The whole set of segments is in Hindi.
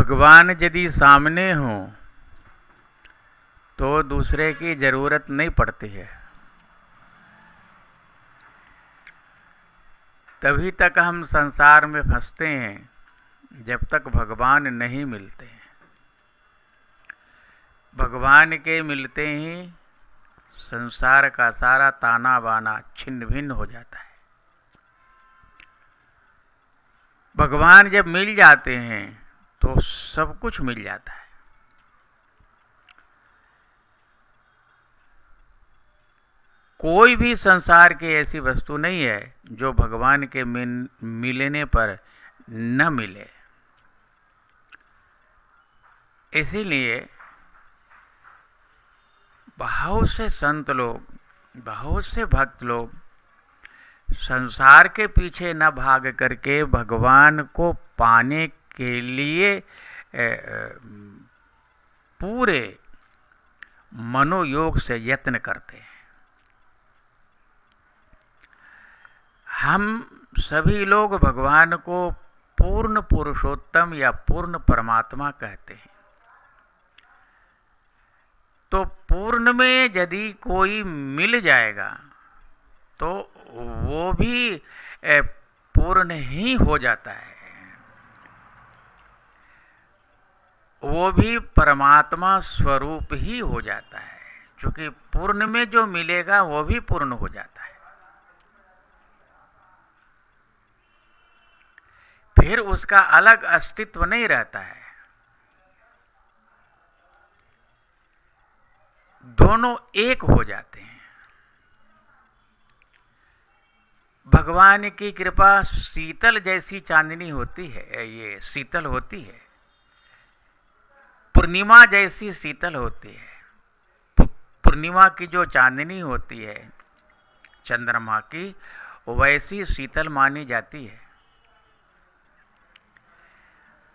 भगवान यदि सामने हो तो दूसरे की जरूरत नहीं पड़ती है। तभी तक हम संसार में फंसते हैं जब तक भगवान नहीं मिलते हैं। भगवान के मिलते ही संसार का सारा ताना बाना छिन्न भिन्न हो जाता है। भगवान जब मिल जाते हैं तो सब कुछ मिल जाता है। कोई भी संसार की ऐसी वस्तु नहीं है जो भगवान के मिलने पर न मिले। इसीलिए बहुत से संत लोग, बहुत से भक्त लोग संसार के पीछे न भाग करके भगवान को पाने के लिए पूरे मनोयोग से यत्न करते हैं। हम सभी लोग भगवान को पूर्ण पुरुषोत्तम या पूर्ण परमात्मा कहते हैं। तो पूर्ण में यदि कोई मिल जाएगा तो वो भी पूर्ण ही हो जाता है। वो भी परमात्मा स्वरूप ही हो जाता है, क्योंकि पूर्ण में जो मिलेगा वो भी पूर्ण हो जाता है। फिर उसका अलग अस्तित्व नहीं रहता है। दोनों एक हो जाते हैं। भगवान की कृपा शीतल जैसी चांदनी होती है, ये शीतल होती है। पूर्णिमा जैसी शीतल होती है। पूर्णिमा की जो चांदनी होती है चंद्रमा की, वैसी शीतल मानी जाती है।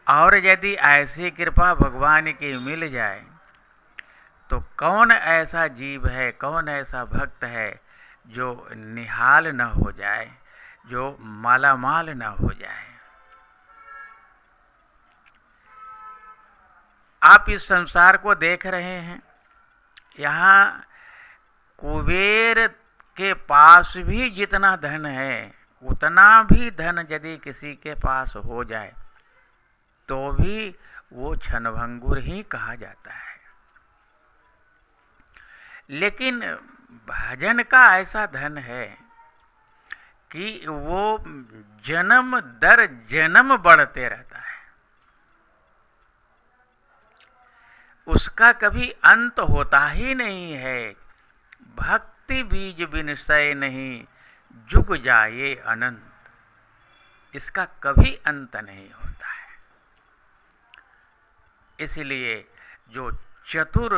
और यदि ऐसी कृपा भगवान की मिल जाए तो कौन ऐसा जीव है, कौन ऐसा भक्त है जो निहाल न हो जाए, जो मालामाल न हो जाए। आप इस संसार को देख रहे हैं। यहाँ कुबेर के पास भी जितना धन है, उतना भी धन यदि किसी के पास हो जाए तो भी वो क्षणभंगुर ही कहा जाता है। लेकिन भजन का ऐसा धन है कि वो जन्म दर जन्म बढ़ते रहता है। उसका कभी अंत होता ही नहीं है। भक्ति बीज बिनसै नहीं, जुग जाए अनंत। इसका कभी अंत नहीं होता है। इसलिए जो चतुर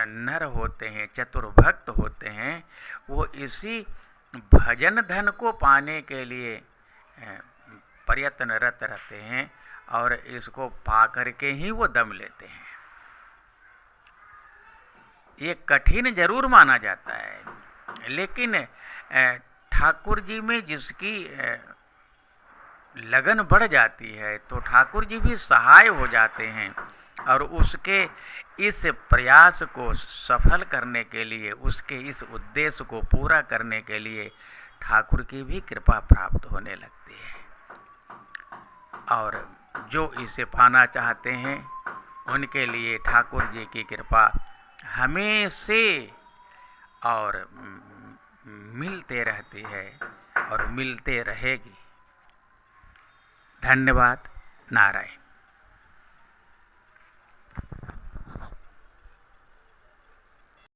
नर होते हैं, चतुर भक्त होते हैं, वो इसी भजन धन को पाने के लिए प्रयत्नरत रहते हैं और इसको पा करके ही वो दम लेते हैं। ये कठिन जरूर माना जाता है, लेकिन ठाकुर जी में जिसकी लगन बढ़ जाती है तो ठाकुर जी भी सहाय हो जाते हैं और उसके इस प्रयास को सफल करने के लिए, उसके इस उद्देश्य को पूरा करने के लिए ठाकुर की भी कृपा प्राप्त होने लगती है। और जो इसे पाना चाहते हैं उनके लिए ठाकुर जी की कृपा हमेशा और मिलते रहती है और मिलते रहेगी। धन्यवाद। नारायण।